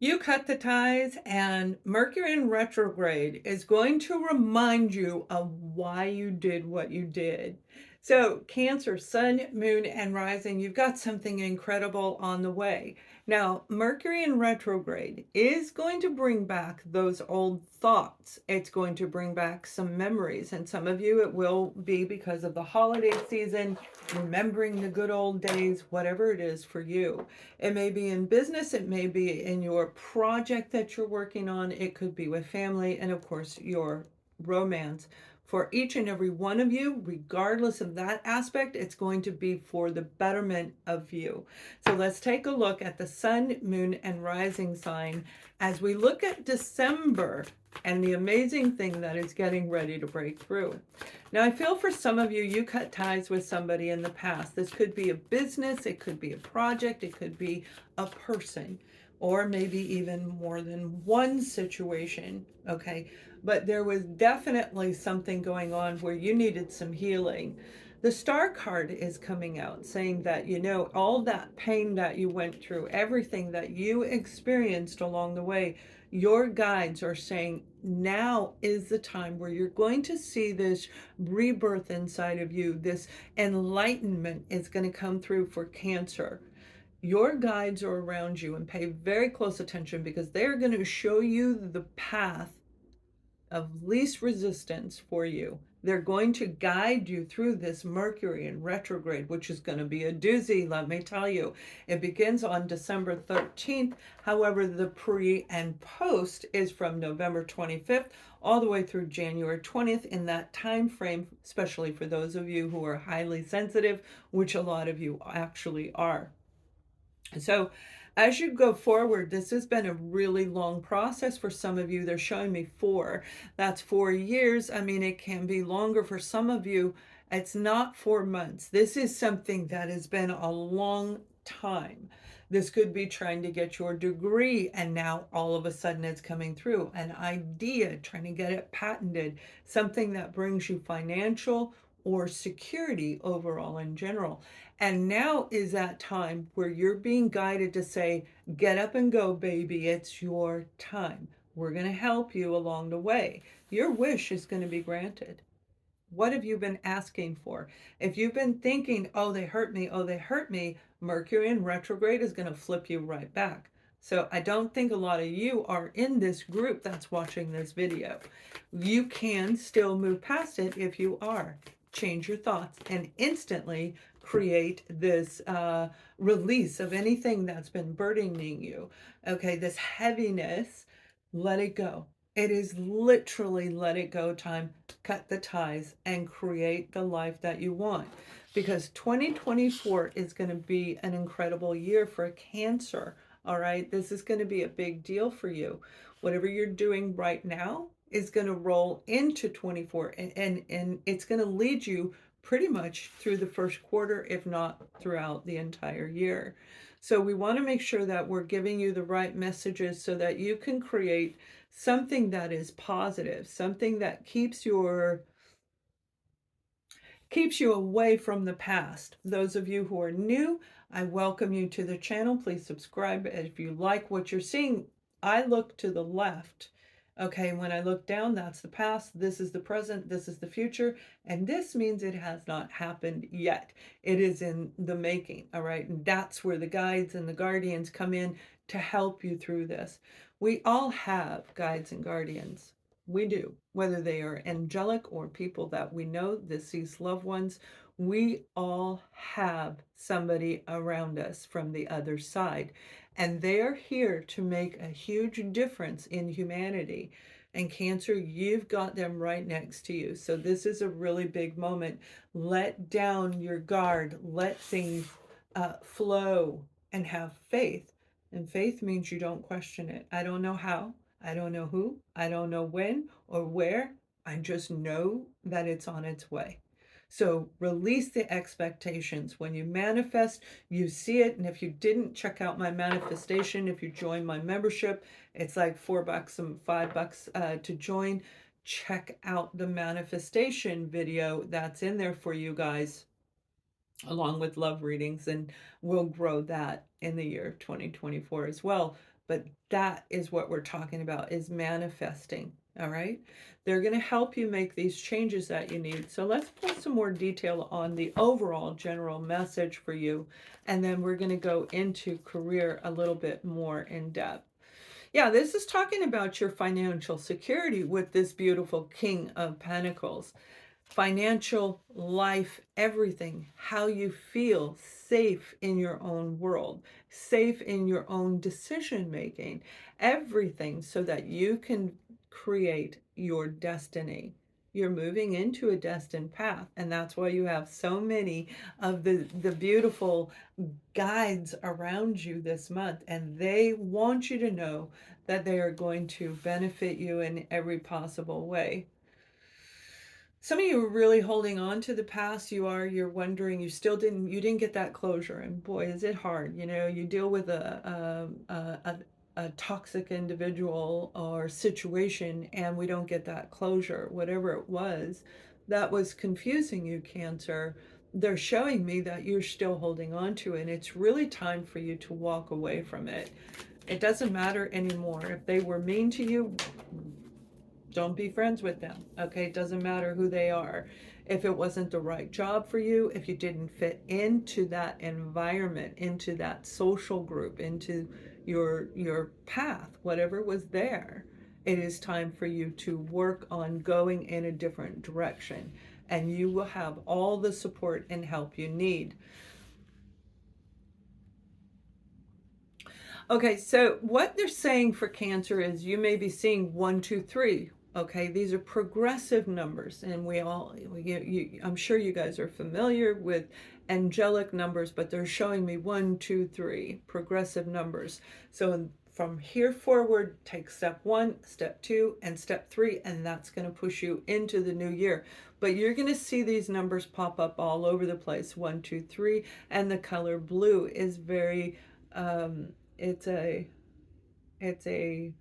You cut the ties, and Mercury in retrograde is going to remind you of why you did what you did. So, Cancer, Sun, Moon, and Rising, you've got something incredible on the way. Now, Mercury in retrograde is going to bring back those old thoughts. It's going to bring back some memories, and some of you it will be because of the holiday season, remembering the good old days, whatever it is for you. It may be in business, it may be in your project that you're working on, it could be with family, and of course, your romance. For each and every one of you, regardless of that aspect, it's going to be for the betterment of you. So let's take a look at the sun, moon, and rising sign as we look at December and the amazing thing that is getting ready to break through. Now, I feel for some of you, you cut ties with somebody in the past. This could be a business, it could be a project, it could be a person, or maybe even more than one situation, okay? But there was definitely something going on where you needed some healing. The star card is coming out saying that, all that pain that you went through, everything that you experienced along the way, your guides are saying now is the time where you're going to see this rebirth inside of you. This enlightenment is going to come through for Cancer. Your guides are around you, and pay very close attention because they're going to show you the path of least resistance for you. They're going to guide you through this Mercury in retrograde, which is going to be a doozy, let me tell you. It begins on December 13th. However, the pre and post is from November 25th all the way through January 20th in that time frame, especially for those of you who are highly sensitive, which a lot of you actually are. So as you go forward, this has been a really long process for some of you. They're showing me 4. That's 4 years. I mean, it can be longer for some of you. It's not 4 months. This is something that has been a long time. This could be trying to get your degree, and now all of a sudden it's coming through. An idea, trying to get it patented, something that brings you financial or security overall in general. And now is that time where you're being guided to say, get up and go, baby. It's your time. We're going to help you along the way. Your wish is going to be granted. What have you been asking for? If you've been thinking, oh, they hurt me, oh, they hurt me, Mercury in retrograde is going to flip you right back. So I don't think a lot of you are in this group that's watching this video. You can still move past it if you are. Change your thoughts and instantly create this release of anything that's been burdening you. Okay, this heaviness, let it go. It is literally let it go time. Cut the ties and create the life that you want. Because 2024 is going to be an incredible year for Cancer. All right, this is going to be a big deal for you. Whatever you're doing right now is going to roll into 24, and it's going to lead you pretty much through the first quarter, if not throughout the entire year. So we want to make sure that we're giving you the right messages so that you can create something that is positive, something that keeps you away from the past. Those of you who are new, I welcome you to the channel. Please subscribe if you like what you're seeing. I look to the left. Okay, when I look down, that's the past, this is the present, this is the future, and this means it has not happened yet. It is in the making, all right? And that's where the guides and the guardians come in to help you through this. We all have guides and guardians. We do, whether they are angelic or people that we know, deceased loved ones. We all have somebody around us from the other side, and they are here to make a huge difference in humanity. And Cancer, you've got them right next to you. So this is a really big moment. Let down your guard, let things flow, and have faith. And faith means you don't question it. I don't know how, I don't know who, I don't know when or where. I just know that it's on its way. So release the expectations. When you manifest, you see it. And if you didn't check out my manifestation, if you join my membership, it's like $4 and $5 to join. Check out the manifestation video that's in there for you guys. along with love readings, and we'll grow that in the year 2024 as well. But that is what we're talking about, is manifesting. All right, they're going to help you make these changes that you need. So let's put some more detail on the overall general message for you, and then we're going to go into career a little bit more in depth. Yeah, this is talking about your financial security with this beautiful King of Pentacles. Financial, life, everything, how you feel safe in your own world, safe in your own decision making, everything, so that you can create your destiny. You're moving into a destined path, and that's why you have so many of the beautiful guides around you this month, and they want you to know that they are going to benefit you in every possible way. Some of you are really holding on to the past. You're wondering, you didn't get that closure, and boy, is it hard. You deal with a toxic individual or situation, and we don't get that closure, whatever it was that was confusing you, Cancer. They're showing me that you're still holding on to it, and it's really time for you to walk away from it. It doesn't matter anymore. If they were mean to you, don't be friends with them. Okay, it doesn't matter who they are. If it wasn't the right job for you, if you didn't fit into that environment, into that social group, into your path, whatever was there, it is time for you to work on going in a different direction, and you will have all the support and help you need. Okay, so what they're saying for Cancer is you may be seeing 1, 2, 3. Okay, these are progressive numbers, and I'm sure you guys are familiar with angelic numbers, but they're showing me 1, 2, 3 progressive numbers. So from here forward, take step 1, step 2, and step 3, and that's going to push you into the new year. But you're going to see these numbers pop up all over the place, 1, 2, 3, and the color blue is very it's a it's a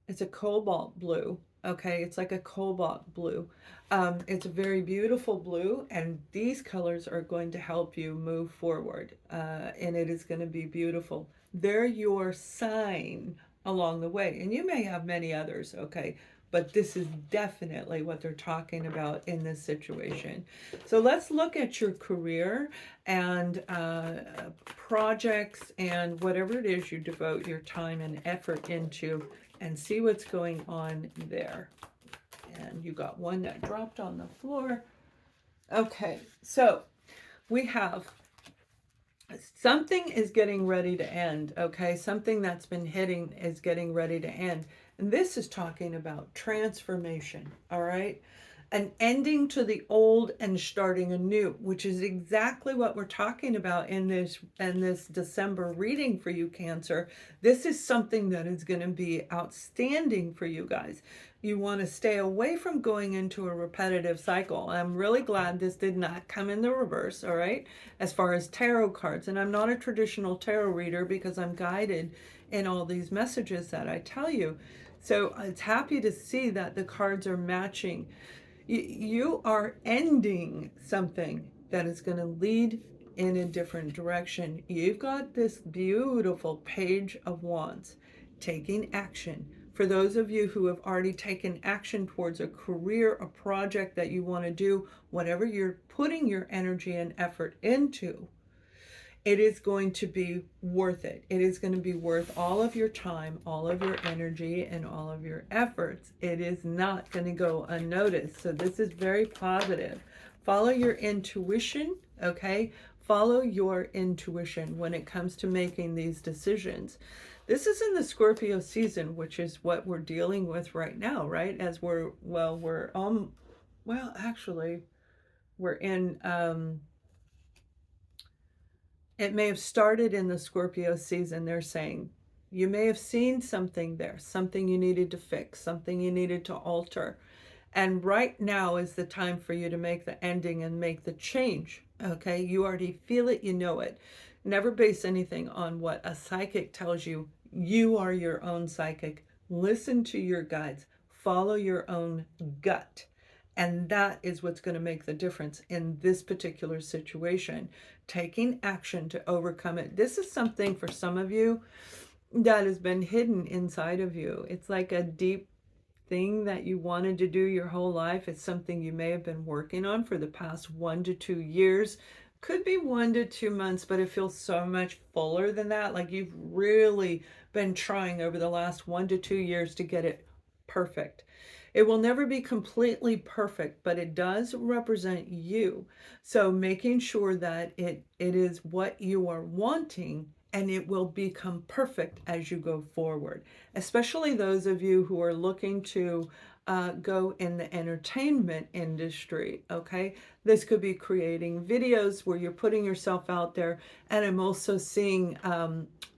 it's a cobalt blue. Okay, it's like a cobalt blue. It's a very beautiful blue, and these colors are going to help you move forward, and it is going to be beautiful. They're your sign along the way, and you may have many others. Okay, but this is definitely what they're talking about in this situation. So let's look at your career and projects and whatever it is you devote your time and effort into, and see what's going on there. And you got one that dropped on the floor. Okay, so we have something is getting ready to end. Okay, something that's been hitting is getting ready to end. And this is talking about transformation. All right, an ending to the old and starting anew, which is exactly what we're talking about in this December reading for you, Cancer. This is something that is going to be outstanding for you guys. You want to stay away from going into a repetitive cycle. I'm really glad this did not come in the reverse, all right, as far as tarot cards. And I'm not a traditional tarot reader because I'm guided in all these messages that I tell you. So it's happy to see that the cards are matching. You are ending something that is going to lead in a different direction. You've got this beautiful Page of Wands, taking action. For those of you who have already taken action towards a career, a project that you want to do, whatever you're putting your energy and effort into, it is going to be worth it. It is going to be worth all of your time, all of your energy, and all of your efforts. It is not going to go unnoticed. So this is very positive. Follow your intuition, okay? Follow your intuition when it comes to making these decisions. This is in the Scorpio season, which is what we're dealing with right now, right? As actually, we're in it may have started in the Scorpio season. They're saying you may have seen something there, something you needed to fix, something you needed to alter. And right now is the time for you to make the ending and make the change. Okay, you already feel it, you know it. Never base anything on what a psychic tells you. You are your own psychic. Listen to your guides, follow your own gut, And that is what's going to make the difference in this particular situation. Taking action to overcome it. This is something for some of you that has been hidden inside of you. It's like a deep thing that you wanted to do your whole life. It's something you may have been working on for the past 1 to 2 years. Could be 1 to 2 months, but it feels so much fuller than that. Like you've really been trying over the last 1 to 2 years to get it perfect. It will never be completely perfect, but it does represent you. So making sure that it is what you are wanting, and it will become perfect as you go forward. Especially those of you who are looking to go in the entertainment industry, okay? This could be creating videos where you're putting yourself out there, and I'm also seeing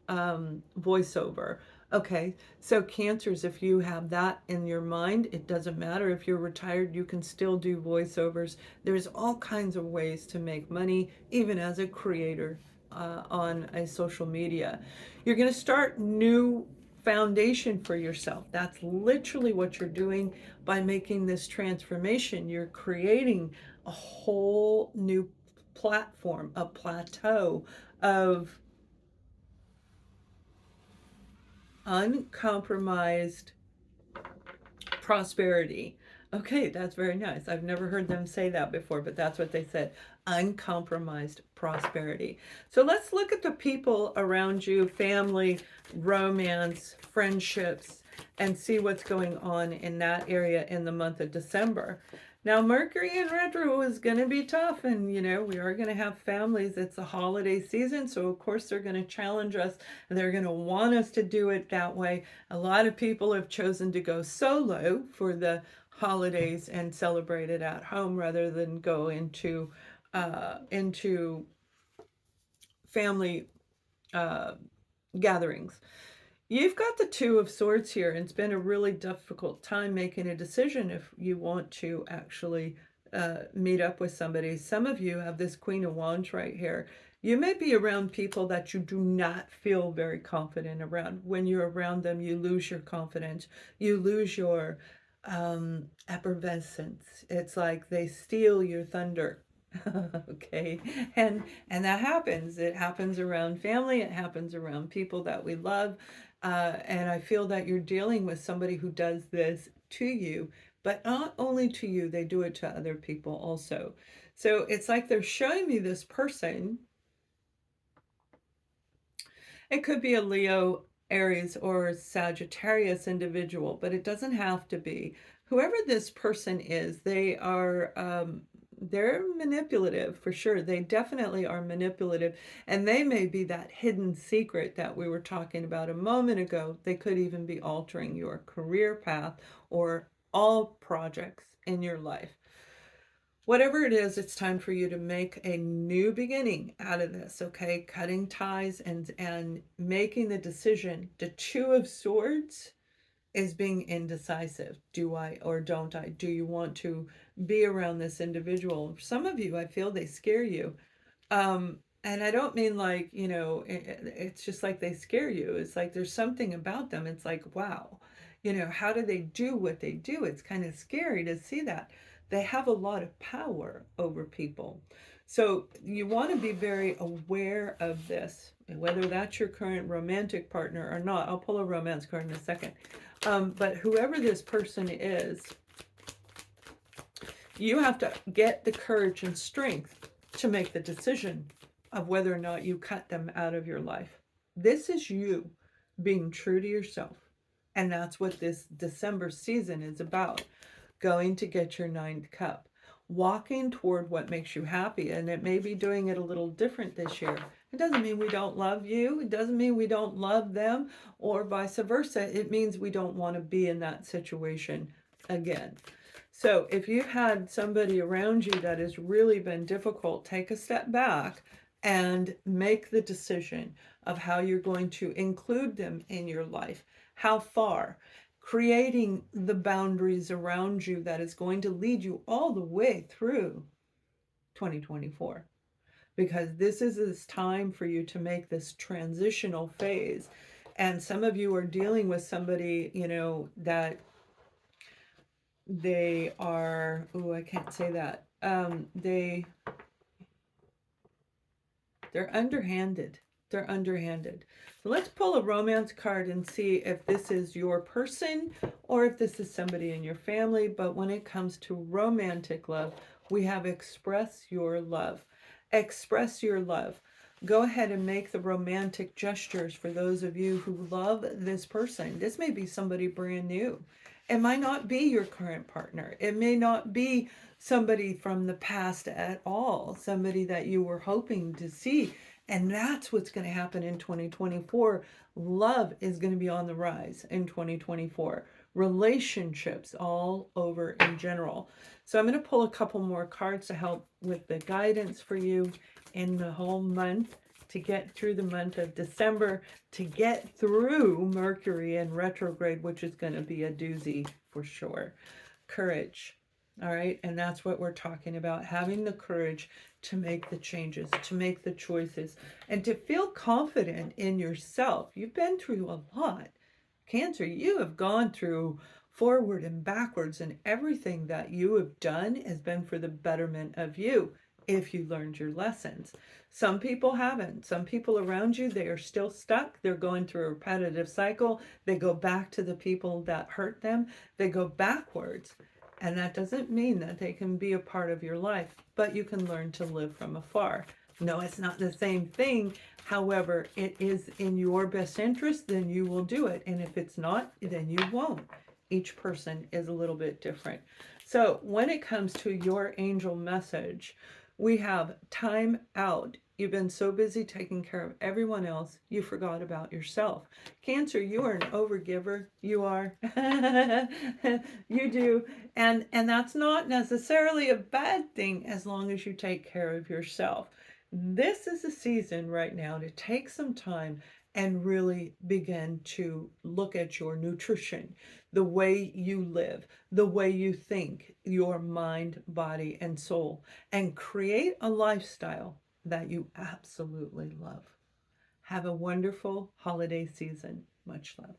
voiceover. Okay, so Cancers, if you have that in your mind, it doesn't matter if you're retired, you can still do voiceovers. There's all kinds of ways to make money, even as a creator on a social media. You're going to start new foundation for yourself. That's literally what you're doing by making this transformation. You're creating a whole new platform, a plateau of uncompromised prosperity. Okay, that's very nice. I've never heard them say that before, but that's what they said. Uncompromised prosperity. So let's look at the people around you, family, romance, friendships, and see what's going on in that area in the month of December. Now, Mercury in retro is going to be tough, and we are going to have families. It's a holiday season, so of course they're going to challenge us, and they're going to want us to do it that way. A lot of people have chosen to go solo for the holidays and celebrate it at home rather than go into family gatherings. You've got the Two of Swords here, and it's been a really difficult time making a decision if you want to actually meet up with somebody. Some of you have this Queen of Wands right here. You may be around people that you do not feel very confident around. When you're around them, you lose your confidence. You lose your effervescence. It's like they steal your thunder. Okay, and that happens. It happens around family. It happens around people that we love. And I feel that you're dealing with somebody who does this to you, but not only to you, they do it to other people also. So it's like they're showing me this person. It could be a Leo, Aries, or Sagittarius individual, but it doesn't have to be. Whoever this person is, they're manipulative for sure. They definitely are manipulative, and they may be that hidden secret that we were talking about a moment ago. They could even be altering your career path or all projects in your life. Whatever it is, it's time for you to make a new beginning out of this, okay? Cutting ties and making the decision. The Two of Swords is being indecisive. Do I or don't I? Do you want to be around this individual? Some of you, I feel they scare you. And I don't mean like, it's just like they scare you. It's like there's something about them. It's like, wow, how do they do what they do? It's kind of scary to see that. They have a lot of power over people. So you want to be very aware of this, whether that's your current romantic partner or not. I'll pull a romance card in a second. But whoever this person is, you have to get the courage and strength to make the decision of whether or not you cut them out of your life. This is you being true to yourself. And that's what this December season is about. Going to get your ninth cup. Walking toward what makes you happy. And it may be doing it a little different this year. It doesn't mean we don't love you. It doesn't mean we don't love them, or vice versa. It means we don't want to be in that situation again. So if you've had somebody around you that has really been difficult, take a step back and make the decision of how you're going to include them in your life. How far? Creating the boundaries around you that is going to lead you all the way through 2024. Because this is this time for you to make this transitional phase. And some of you are dealing with somebody, that They are, oh, I can't say that. They're underhanded. They're underhanded. So let's pull a romance card and see if this is your person or if this is somebody in your family. But when it comes to romantic love, we have express your love. Express your love. Go ahead and make the romantic gestures for those of you who love this person. This may be somebody brand new. It might not be your current partner. It may not be somebody from the past at all, somebody that you were hoping to see. And that's what's going to happen in 2024. Love is going to be on the rise in 2024. Relationships all over in general. So I'm going to pull a couple more cards to help with the guidance for you in the whole month, to get through the month of December, to get through Mercury in retrograde, which is going to be a doozy for sure. Courage. All right. And that's what we're talking about, having the courage to make the changes, to make the choices, and to feel confident in yourself. You've been through a lot. Cancer, you have gone through forward and backwards, and everything that you have done has been for the betterment of you if you learned your lessons. Some people haven't. Some people around you, they are still stuck. They're going through a repetitive cycle. They go back to the people that hurt them. They go backwards. And that doesn't mean that they can be a part of your life, but you can learn to live from afar. No, it's not the same thing. However, it is in your best interest, then you will do it. And if it's not, then you won't. Each person is a little bit different. So when it comes to your angel message, we have time out. You've been so busy taking care of everyone else, you forgot about yourself. Cancer, you are an overgiver. You are. You do. And that's not necessarily a bad thing as long as you take care of yourself. This is a season right now to take some time and really begin to look at your nutrition, the way you live, the way you think, your mind, body, and soul, and create a lifestyle that you absolutely love. Have a wonderful holiday season. Much love.